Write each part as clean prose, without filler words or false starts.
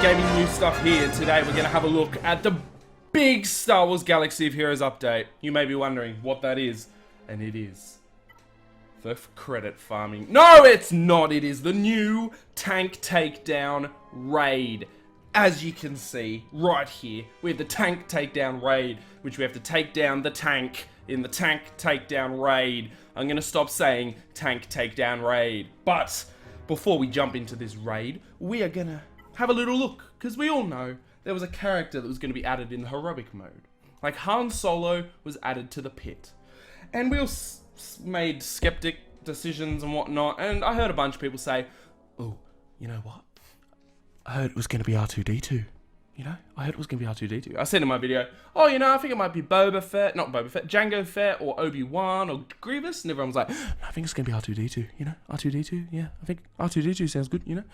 gaming news stuff here. Today we're going to have a look at the big Star Wars Galaxy of Heroes update. You may be wondering what that is, and it is the credit farming. No, it's not. It is the new Tank Takedown Raid. As you can see right here, we have the Tank Takedown Raid, which we have to take down the tank in the Tank Takedown Raid. I'm going to stop saying Tank Takedown Raid. But before we jump into this raid, we are going to have a little look, because we all know there was a character that was going to be added in heroic mode. Like Han Solo was added to the pit. And we all made skeptic decisions and whatnot, and I heard a bunch of people say, oh, you know what? I heard it was going to be R2-D2. You know, I heard it was going to be R2-D2. I said in my video, oh, you know, I think it might be Boba Fett, not Boba Fett, Jango Fett, or Obi-Wan, or Grievous, and everyone was like, no, I think it's going to be R2-D2, you know, R2-D2, yeah, I think R2-D2 sounds good, you know.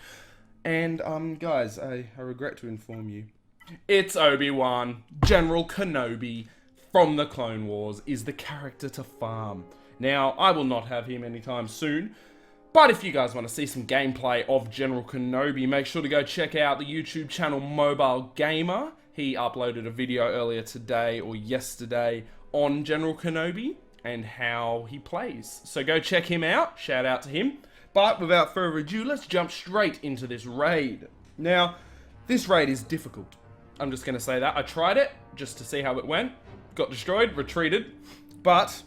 And, guys, I regret to inform you, it's Obi-Wan. General Kenobi from the Clone Wars is the character to farm. Now, I will not have him anytime soon, but if you guys want to see some gameplay of General Kenobi, make sure to go check out the YouTube channel Mobile Gamer. He uploaded a video earlier today or yesterday on General Kenobi and how he plays. So go check him out. Shout out to him. But without further ado, let's jump straight into this raid. Now, this raid is difficult. I'm just going to say that. I tried it just to see how it went. Got destroyed, retreated. But,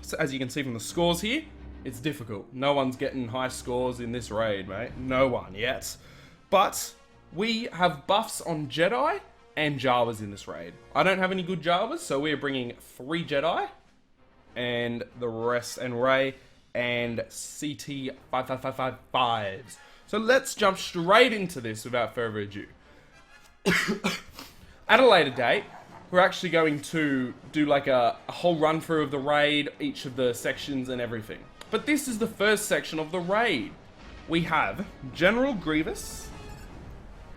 so as you can see from the scores here, it's difficult. No one's getting high scores in this raid, mate. No one yet. But we have buffs on Jedi and Jawas in this raid. I don't have any good Jawas, so we're bringing 3 Jedi and the rest, and Rey and CT-5555s. So let's jump straight into this without further ado. At a later date, we're actually going to do like a whole run through of the raid, each of the sections and everything. But this is the first section of the raid. We have General Grievous,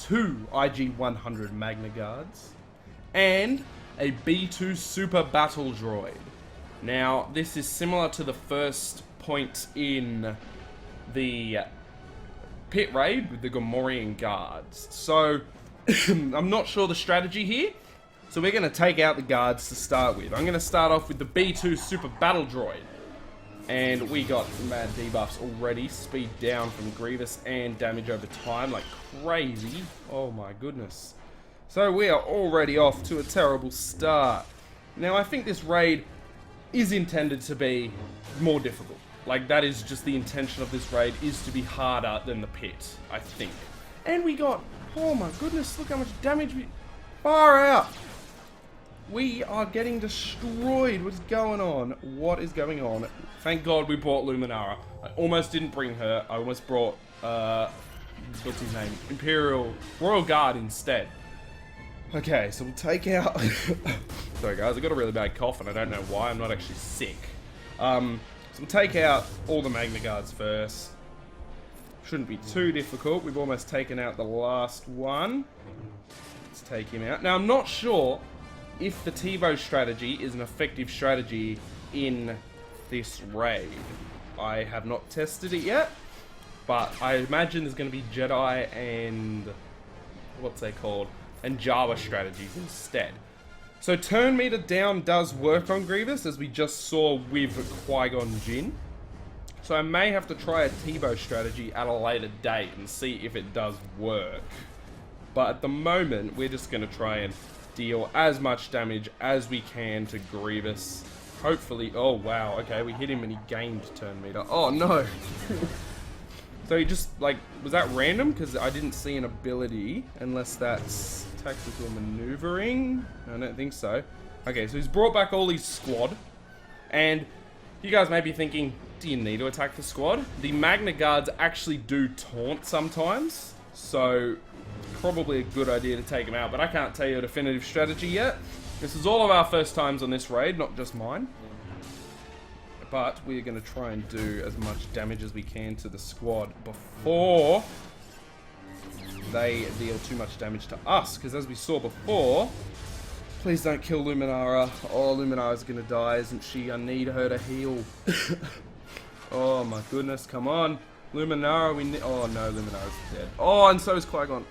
2 IG-100 Magna Guards, and a B-2 Super Battle Droid. Now, this is similar to the first point in the pit raid with the Gamorrean Guards. So, I'm not sure the strategy here. So we're going to take out the guards to start with. I'm going to start off with the B-2 Super Battle Droid. And we got mad debuffs already. Speed down from Grievous and damage over time like crazy. Oh my goodness. So we are already off to a terrible start. Now I think this raid is intended to be more difficult. Like that is just the intention of this raid, is to be harder than the pit, I think. And we got, oh my goodness, look how much damage we... Far out! We are getting destroyed. What's going on? What is going on? Thank God we brought Luminara. I almost didn't bring her. I almost brought, what's his name? Imperial Royal Guard instead. Okay, so we'll take out... Sorry guys, I got a really bad cough and I don't know why. I'm not actually sick. So we'll take out all the Magna Guards first. Shouldn't be too difficult. We've almost taken out the last one. Let's take him out. Now, I'm not sure if the TiVo strategy is an effective strategy in this raid. I have not tested it yet, but I imagine there's going to be Jedi and what's they called, and Jawa strategies instead. So turn meter down does work on Grievous, as we just saw with Qui-Gon Jinn. So I may have to try a TiVo strategy at a later date and see if it does work. But at the moment, we're just going to try and deal as much damage as we can to Grievous. Hopefully, oh wow, okay, we hit him and he gained turn meter. Oh no! So he just, like, was that random? Because I didn't see an ability, unless that's tactical maneuvering. I don't think so. Okay, so he's brought back all his squad. And you guys may be thinking, do you need to attack the squad? The Magna Guards actually do taunt sometimes. So probably a good idea to take him out, but I can't tell you a definitive strategy yet. This is all of our first times on this raid, not just mine. But we're going to try and do as much damage as we can to the squad before they deal too much damage to us. Because as we saw before, please don't kill Luminara. Oh, Luminara's going to die, isn't she? I need her to heal. Oh my goodness, come on. Luminara, we need... Oh no, Luminara's dead. Oh, and so is Qui-Gon.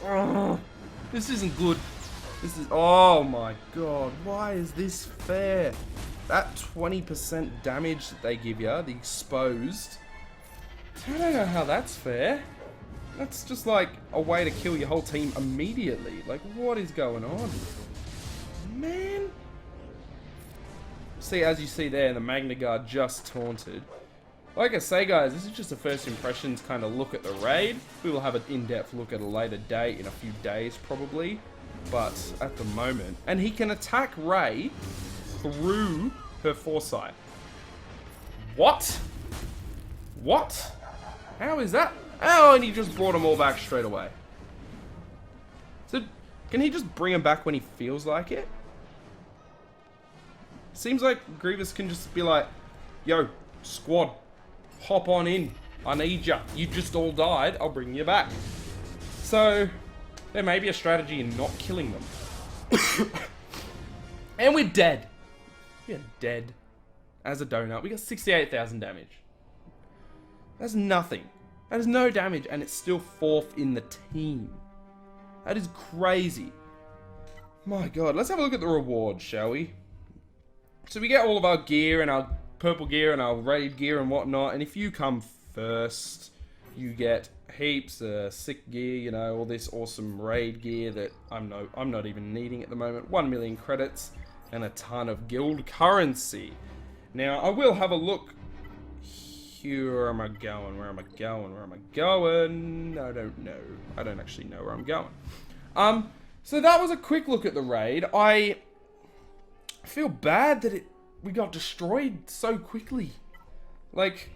Ugh. This isn't good. This is... Oh my god. Why is this fair? That 20% damage that they give you, the exposed... I don't know how that's fair. That's just like a way to kill your whole team immediately. Like, what is going on? Man. See, as you see there, the Magna Guard just taunted. Like I say, guys, this is just a first impressions kind of look at the raid. We will have an in-depth look at a later date, in a few days probably. But at the moment... And he can attack Rey through her foresight. What? What? How is that? Oh, and he just brought them all back straight away. So, can he just bring them back when he feels like it? Seems like Grievous can just be like, yo, squad, hop on in. I need ya. You just all died. I'll bring you back. So, there may be a strategy in not killing them. And we're dead. We're dead. As a donut, we got 68,000 damage. That's nothing. That is no damage, and it's still 4th in the team. That is crazy. My god, let's have a look at the rewards, shall we? So we get all of our gear, and our purple gear, and our raid gear, and whatnot, and if you come first, you get heaps of sick gear, you know, all this awesome raid gear that I'm not even needing at the moment. 1 million credits, and a ton of guild currency. Now, I will have a look. Where am I going? Where am I going? Where am I going? I don't know. I don't actually know where I'm going. So that was a quick look at the raid. I feel bad that we got destroyed so quickly. Like,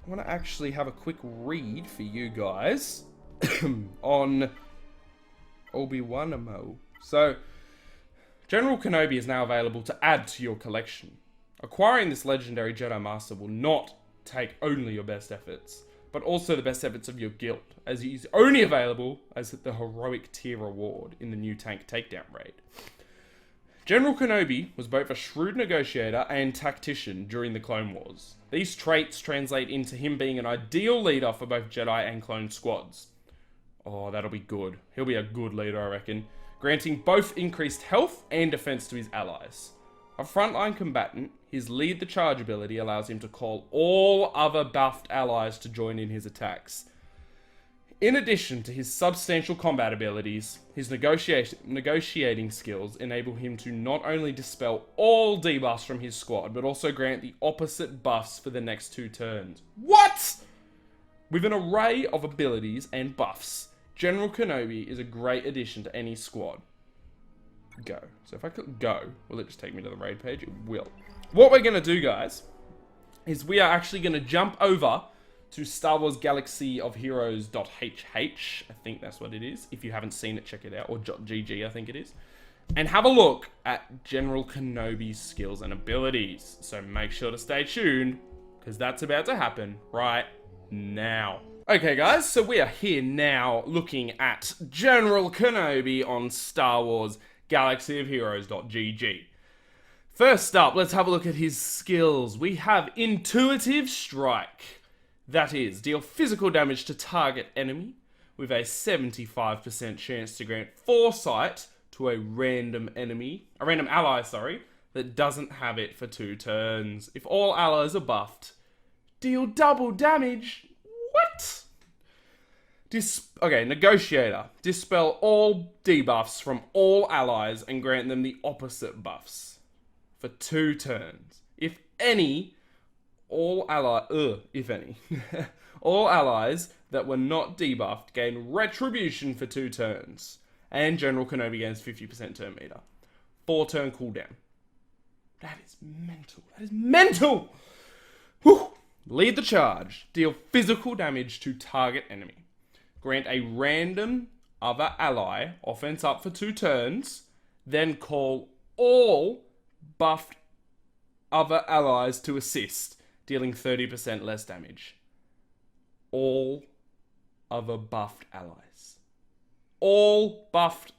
I want to actually have a quick read for you guys on Obi-Wan Ammo. So, General Kenobi is now available to add to your collection. Acquiring this legendary Jedi Master will not take only your best efforts, but also the best efforts of your guild, as he is only available as the heroic tier reward in the new tank takedown raid. General Kenobi was both a shrewd negotiator and tactician during the Clone Wars. These traits translate into him being an ideal leader for both Jedi and clone squads. Oh, that'll be good. He'll be a good leader, I reckon, granting both increased health and defense to his allies. A frontline combatant, his lead the charge ability allows him to call all other buffed allies to join in his attacks. In addition to his substantial combat abilities, his negotiating skills enable him to not only dispel all debuffs from his squad, but also grant the opposite buffs for the next 2 turns. What? With an array of abilities and buffs, General Kenobi is a great addition to any squad. Go. So if I click go, will it just take me to the raid page? It will. What we're going to do, guys, is we are actually going to jump over to Star Wars Galaxy of Heroes.hh. I think that's what it is. If you haven't seen it, check it out. Or .gg, I think it is. And have a look at General Kenobi's skills and abilities. So make sure to stay tuned, because that's about to happen right now. Okay, guys, so we are here now looking at General Kenobi on Star Wars Galaxy of Heroes.gg. First up, let's have a look at his skills. We have Intuitive Strike. That is, deal physical damage to target enemy with a 75% chance to grant Foresight to a random ally, that doesn't have it for 2 turns. If all allies are buffed, deal double damage. What? Negotiator. Dispel all debuffs from all allies and grant them the opposite buffs for 2 turns. If any, all allies that were not debuffed gain Retribution for 2 turns. And General Kenobi gains 50% turn meter. 4 turn cooldown. That is mental. That is mental! Whew. Lead the charge. Deal physical damage to target enemy. Grant a random other ally offense up for 2 turns. Then call all buffed other allies to assist, dealing 30% less damage. All other buffed allies. All buffed.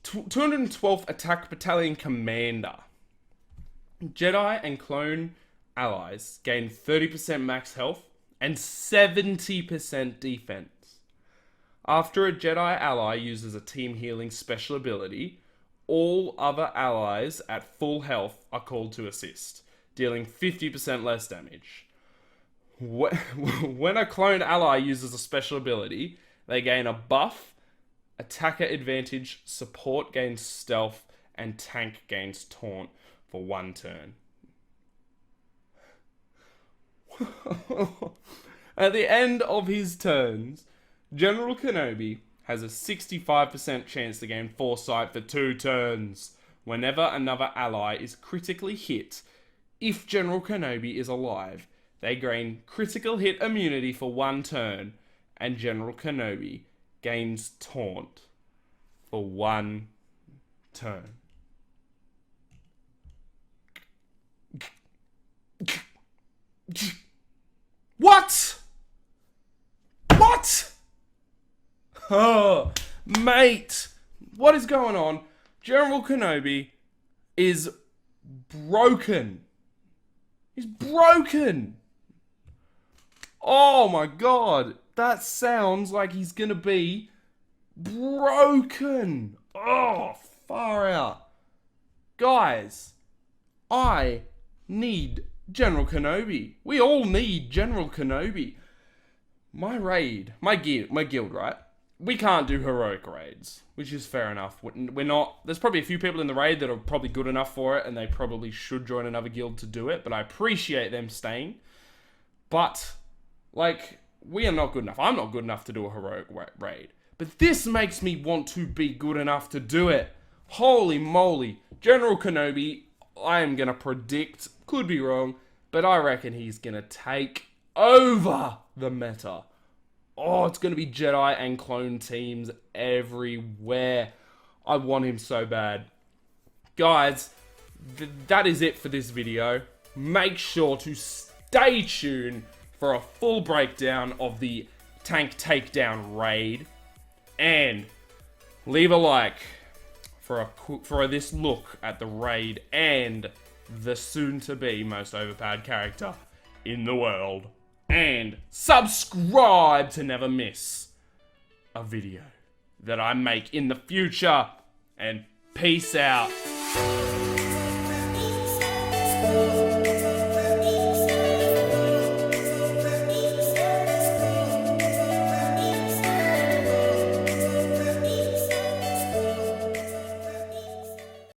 212th Attack Battalion Commander. Jedi and clone allies gain 30% max health and 70% defense. After a Jedi ally uses a team healing special ability, all other allies at full health are called to assist, dealing 50% less damage. When a cloned ally uses a special ability, they gain a buff, attacker advantage, support gains stealth, and tank gains taunt for 1 turn. At the end of his turns, General Kenobi has a 65% chance to gain foresight for 2 turns whenever another ally is critically hit. If General Kenobi is alive, they gain critical hit immunity for 1 turn, and General Kenobi gains taunt for 1 turn. What? What? Oh, mate. What is going on? General Kenobi is broken. He's broken. Oh my god. That sounds like he's gonna be broken. Oh, far out. Guys, I need General Kenobi. We all need General Kenobi. My raid, my guild, right? We can't do heroic raids, which is fair enough. We're not. There's probably a few people in the raid that are probably good enough for it, and they probably should join another guild to do it. But I appreciate them staying. But like, we are not good enough. I'm not good enough to do a heroic raid. But this makes me want to be good enough to do it. Holy moly, General Kenobi! I am gonna predict, could be wrong, but I reckon he's gonna take over the meta. Oh, it's going to be Jedi and clone teams everywhere. I want him so bad. Guys, that is it for this video. Make sure to stay tuned for a full breakdown of the tank takedown raid. And leave a like for this look at the raid and the soon-to-be most overpowered character in the world. And subscribe to never miss a video that I make in the future. And peace out.